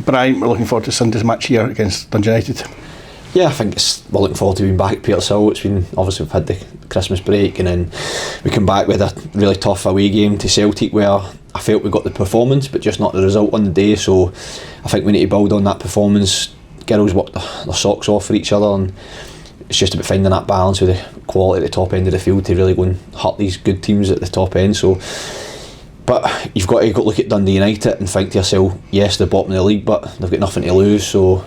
Brian, we're looking forward to Sunday's match here against Dundee United. Yeah, I think we're looking forward to being back at Petershill. It's been, obviously we've had the Christmas break, and then we come back with a really tough away game to Celtic, where I felt we got the performance but just not the result on the day. So I think we need to build on that performance. Girls worked their socks off for each other, and it's just about finding that balance with the quality at the top end of the field to really go and hurt these good teams at the top end. So, but you've got to go look at Dundee United and think to yourself, yes, they're bottom of the league, but they've got nothing to lose, so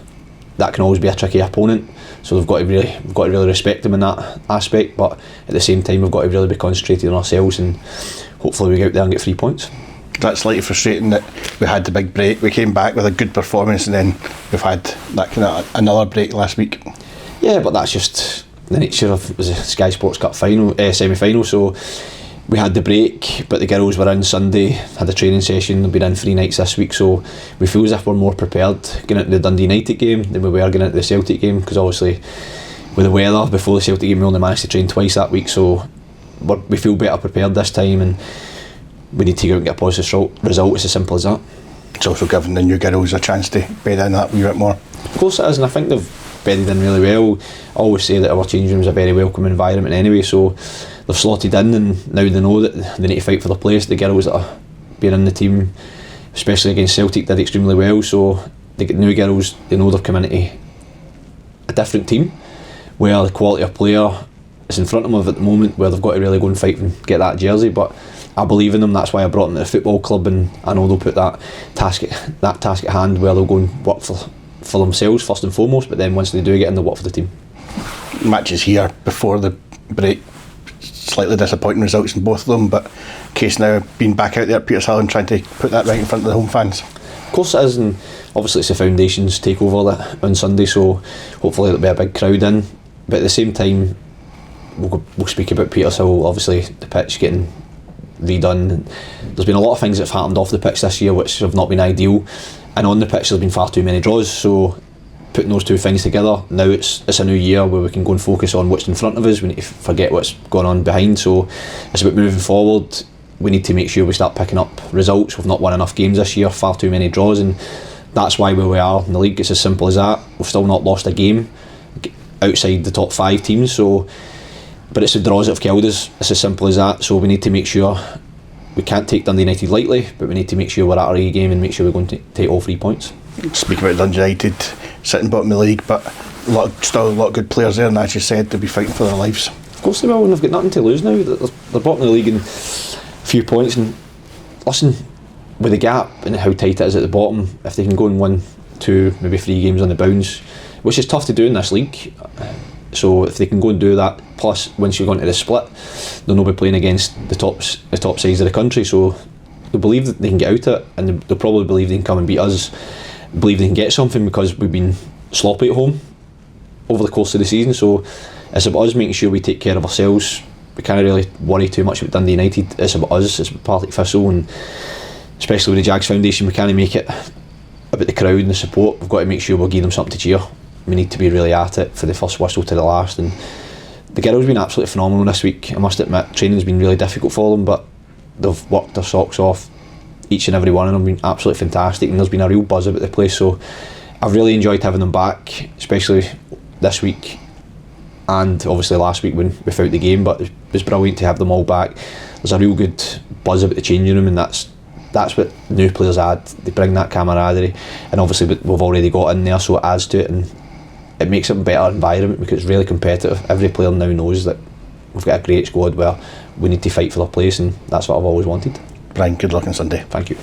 that can always be a tricky opponent. So we've got to really respect them in that aspect, but at the same time we've got to really be concentrated on ourselves, and hopefully we go out there and get 3 points. That's slightly frustrating that we had the big break, we came back with a good performance, and then we've had that kind of another break last week. Yeah, but that's just the nature of it. Was a Sky Sports Cup semi-final, so we had the break, but the girls were in Sunday, had a training session, they've been in 3 nights this week, so we feel as if we're more prepared going into the Dundee United game than we were going into the Celtic game, because obviously with the weather before the Celtic game we only managed to train twice that week, so we feel better prepared this time, and we need to go out and get a positive result. It's as simple as that. It's also given the new girls a chance to bed in that wee bit more. Of course it is, and I think they've bedded in really well. I always say that our change room is a very welcome environment anyway, so they've slotted in, and now they know that they need to fight for their place. The girls that are being in the team, especially against Celtic, did extremely well, so the new girls, they know they're coming into a different team where the quality of player is in front of them at the moment, where they've got to really go and fight and get that jersey. But I believe in them, that's why I brought them to the football club, and I know they'll put that task at hand where they'll go and work for themselves first and foremost, but then once they do get in, they'll work for the team. Matches here before the break, slightly disappointing results in both of them, but case now being back out there at Petershill and trying to put that right in front of the home fans. Of course it is, and obviously it's the Foundation's takeover on Sunday, so hopefully there'll be a big crowd in, but at the same time we'll speak about Petershill, obviously the pitch getting redone. There's been a lot of things that have happened off the pitch this year which have not been ideal, and on the pitch there's been far too many draws, so putting those two things together, now it's a new year where we can go and focus on what's in front of us. We need to forget what's going on behind, so it's about moving forward. We need to make sure we start picking up results. We've not won enough games this year, far too many draws, and that's why where we are in the league, it's as simple as that. We've still not lost a game outside the top 5 teams, so but it's the draws that have killed us. It's as simple as that, so we need to make sure we can't take Dundee United lightly, but we need to make sure we're at our A game and make sure we're going to take all 3 points. Speaking about Dundee United sitting bottom of the league, but still a lot of good players there, and as you said, they'll be fighting for their lives. Of course they will, and they've got nothing to lose now. They're bottom of the league in a few points, and listen, with the gap and how tight it is at the bottom, if they can go and win 2, maybe 3 games on the bounce, which is tough to do in this league, so if they can go and do that, plus once you go into the split, they'll not be playing against the top sides of the country, so they believe that they can get out of it, and they'll probably believe they can come and beat us, believe they can get something, because we've been sloppy at home over the course of the season. So it's about us making sure we take care of ourselves. We can't really worry too much about Dundee United. It's about us, it's about Partick Thistle, and especially with the Jags Foundation, we can't make it about the crowd and the support. We've got to make sure we'll give them something to cheer. We need to be really at it for the first whistle to the last, and the girls have been absolutely phenomenal this week. I must admit, training's been really difficult for them, but they've worked their socks off. Each and every one of them have been absolutely fantastic, and there's been a real buzz about the place, so I've really enjoyed having them back, especially this week and obviously last week when without the game, but it was brilliant to have them all back. There's a real good buzz about the changing room, and that's what new players add. They bring that camaraderie, and obviously we've already got in there, so it adds to it, and it makes it a better environment because it's really competitive. Every player now knows that we've got a great squad where we need to fight for their place, and that's what I've always wanted. Brian, good luck on Sunday. Thank you.